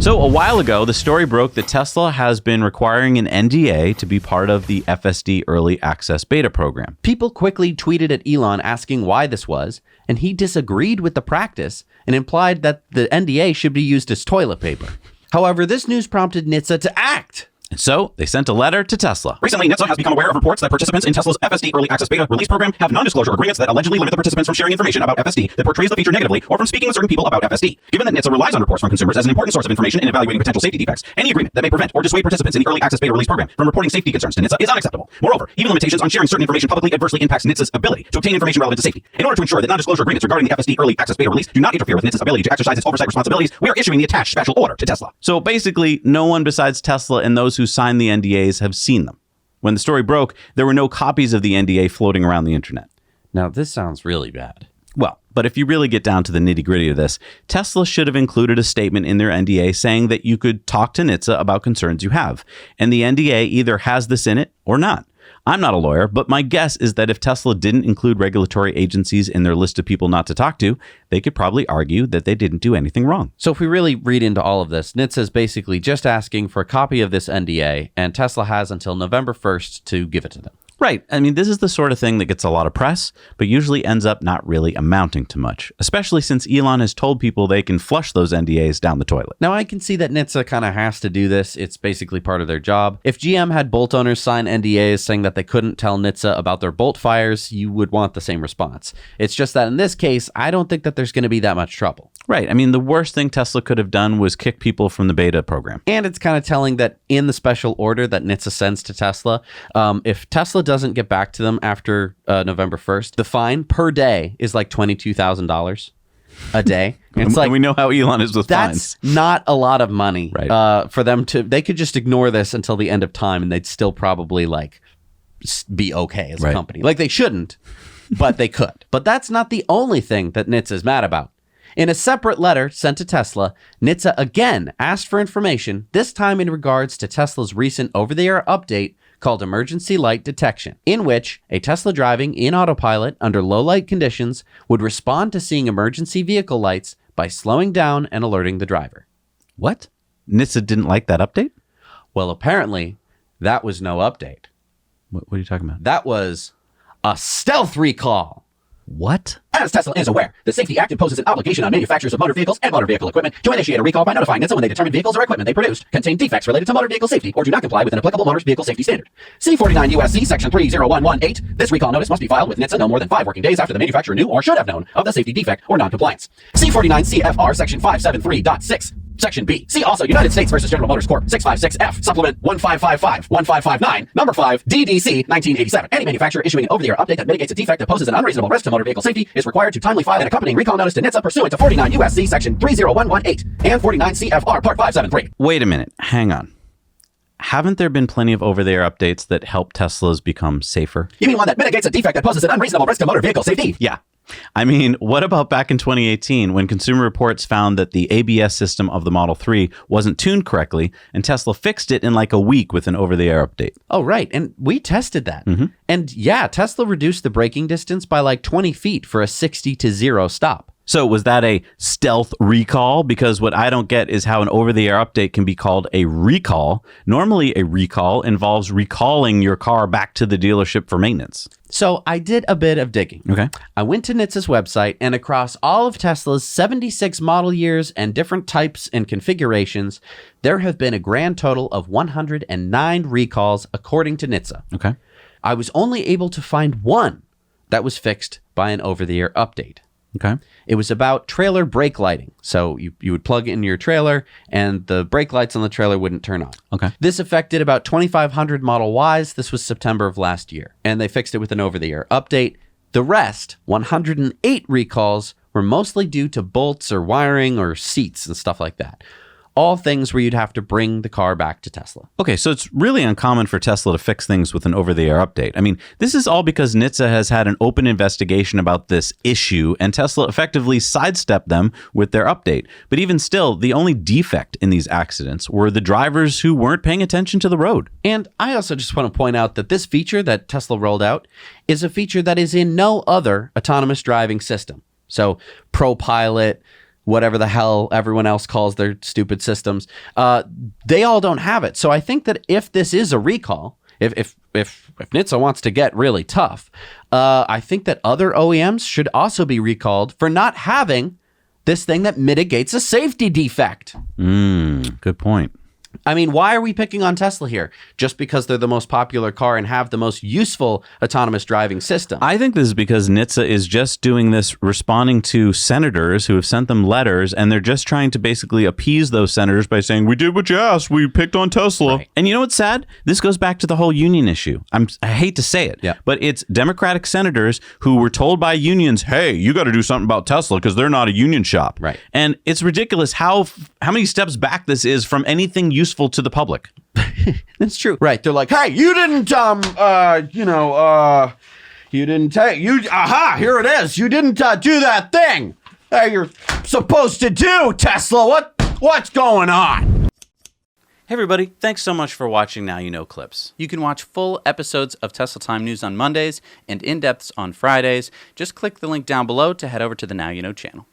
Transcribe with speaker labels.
Speaker 1: So a while ago, the story broke that Tesla has been requiring an NDA to be part of the FSD Early Access Beta program.
Speaker 2: People quickly tweeted at Elon asking why this was, and he disagreed with the practice and implied that the NDA should be used as toilet paper. However, this news prompted NHTSA to act.
Speaker 1: And so they sent a letter to Tesla.
Speaker 3: Recently, NHTSA has become aware of reports that participants in Tesla's FSD Early Access Beta release program have non-disclosure agreements that allegedly limit the participants from sharing information about FSD that portrays the feature negatively or from speaking with certain people about FSD. Given that NHTSA relies on reports from consumers as an important source of information in evaluating potential safety defects, any agreement that may prevent or dissuade participants in the Early Access Beta release program from reporting safety concerns to NHTSA is unacceptable. Moreover, even limitations on sharing certain information publicly adversely impacts NHTSA's ability to obtain information relevant to safety. In order to ensure that non-disclosure agreements regarding the FSD Early Access Beta release do not interfere with NHTSA's ability to exercise its oversight responsibilities, we are issuing the attached special order to Tesla.
Speaker 1: So basically, no one besides Tesla and those who signed the NDAs have seen them. When the story broke, there were no copies of the NDA floating around the internet.
Speaker 2: Now, this sounds really bad.
Speaker 1: Well, but if you really get down to the nitty-gritty of this, Tesla should have included a statement in their NDA saying that you could talk to NHTSA about concerns you have. And the NDA either has this in it or not. I'm not a lawyer, but my guess is that if Tesla didn't include regulatory agencies in their list of people not to talk to, they could probably argue that they didn't do anything wrong.
Speaker 2: So if we really read into all of this, NHTSA is basically just asking for a copy of this NDA, and Tesla has until November 1st to give it to them.
Speaker 1: Right. I mean, this is the sort of thing that gets a lot of press, but usually ends up not really amounting to much, especially since Elon has told people they can flush those NDAs down the toilet.
Speaker 2: Now, I can see that NHTSA kind of has to do this. It's basically part of their job. If GM had Bolt owners sign NDAs saying that they couldn't tell NHTSA about their Bolt fires, you would want the same response. It's just that in this case, I don't think that there's going to be that much trouble.
Speaker 1: Right. I mean, the worst thing Tesla could have done was kick people from the beta program.
Speaker 2: And it's kind of telling that in the special order that NHTSA sends to Tesla, if Tesla doesn't get back to them after November 1st, the fine per day is like $22,000 a day.
Speaker 1: It's like, we know how Elon is with
Speaker 2: fines. That's not a lot of money,
Speaker 1: right?
Speaker 2: For them to, they could just ignore this until the end of time and they'd still probably like be okay as a company. Like they shouldn't, but they could. But that's not the only thing that NHTSA is mad about. In a separate letter sent to Tesla, NHTSA again asked for information, this time in regards to Tesla's recent over-the-air update called Emergency Light Detection, in which a Tesla driving in autopilot under low light conditions would respond to seeing emergency vehicle lights by slowing down and alerting the driver.
Speaker 1: What? NHTSA didn't like that update?
Speaker 2: Well, apparently, that was no update.
Speaker 1: What are you talking about?
Speaker 2: That was a stealth recall.
Speaker 1: What?
Speaker 3: As Tesla is aware, the Safety Act imposes an obligation on manufacturers of motor vehicles and motor vehicle equipment to initiate a recall by notifying NHTSA when they determine vehicles or equipment they produced contain defects related to motor vehicle safety or do not comply with an applicable motor vehicle safety standard. C49 U.S.C. Section 30118. This recall notice must be filed with NHTSA no more than 5 working days after the manufacturer knew or should have known of the safety defect or noncompliance. C49 CFR Section 573.6. Section B. See also United States versus General Motors Corp. 656F. Supplement 1555-1559. Number 5. DDC 1987. Any manufacturer issuing an over-the-air update that mitigates a defect that poses an unreasonable risk to motor vehicle safety is required to timely file an accompanying recall notice to NHTSA pursuant to 49 U.S.C. Section 30118 and 49 CFR Part 573.
Speaker 1: Wait a minute. Hang on. Haven't there been plenty of over-the-air updates that help Teslas become safer?
Speaker 3: You mean one that mitigates a defect that poses an unreasonable risk to motor vehicle safety?
Speaker 1: Yeah. I mean, what about back in 2018 when Consumer Reports found that the ABS system of the Model 3 wasn't tuned correctly and Tesla fixed it in like a week with an over-the-air update?
Speaker 2: Oh, right. And we tested that. And yeah, Tesla reduced the braking distance by like 20 feet for a 60-0 stop.
Speaker 1: So was that a stealth recall? Because what I don't get is how an over-the-air update can be called a recall. Normally, a recall involves recalling your car back to the dealership for maintenance.
Speaker 2: So I did a bit of digging.
Speaker 1: Okay.
Speaker 2: I went to NHTSA's website, and across all of Tesla's 76 model years and different types and configurations, there have been a grand total of 109 recalls according to NHTSA.
Speaker 1: Okay.
Speaker 2: I was only able to find one that was fixed by an over-the-air update.
Speaker 1: Okay.
Speaker 2: It was about trailer brake lighting. So you would plug in your trailer and the brake lights on the trailer wouldn't turn on.
Speaker 1: Okay.
Speaker 2: This affected about 2,500 Model Ys. This was September of last year. And they fixed it with an over-the-air update. The rest, 108 recalls, were mostly due to bolts or wiring or seats and stuff like that. All things where you'd have to bring the car back to Tesla.
Speaker 1: Okay, so it's really uncommon for Tesla to fix things with an over-the-air update. I mean, this is all because NHTSA has had an open investigation about this issue, and Tesla effectively sidestepped them with their update. But even still, the only defect in these accidents were the drivers who weren't paying attention to the road.
Speaker 2: And I also just want to point out that this feature that Tesla rolled out is a feature that is in no other autonomous driving system. So ProPilot, whatever the hell everyone else calls their stupid systems, they all don't have it. So I think that if this is a recall, if NHTSA wants to get really tough, I think that other OEMs should also be recalled for not having this thing that mitigates a safety defect.
Speaker 1: Good point.
Speaker 2: I mean, why are we picking on Tesla here? Just because they're the most popular car and have the most useful autonomous driving system?
Speaker 1: I think this is because NHTSA is just doing this responding to senators who have sent them letters, and they're just trying to basically appease those senators by saying, we did what you asked, we picked on Tesla.
Speaker 2: Right.
Speaker 1: And you know what's sad? This goes back to the whole union issue. I hate to say it, but it's Democratic senators who were told by unions, hey, you got to do something about Tesla because they're not a union shop.
Speaker 2: Right.
Speaker 1: And it's ridiculous how many steps back this is from anything useful to the public.
Speaker 2: That's true. Right. They're like, hey, you didn't, you didn't take, here it is. You didn't do that thing that you're supposed to do, Tesla. What's going on?
Speaker 4: Hey everybody, thanks so much for watching Now You Know Clips. You can watch full episodes of Tesla Time News on Mondays and in-depths on Fridays. Just click the link down below to head over to the Now You Know channel.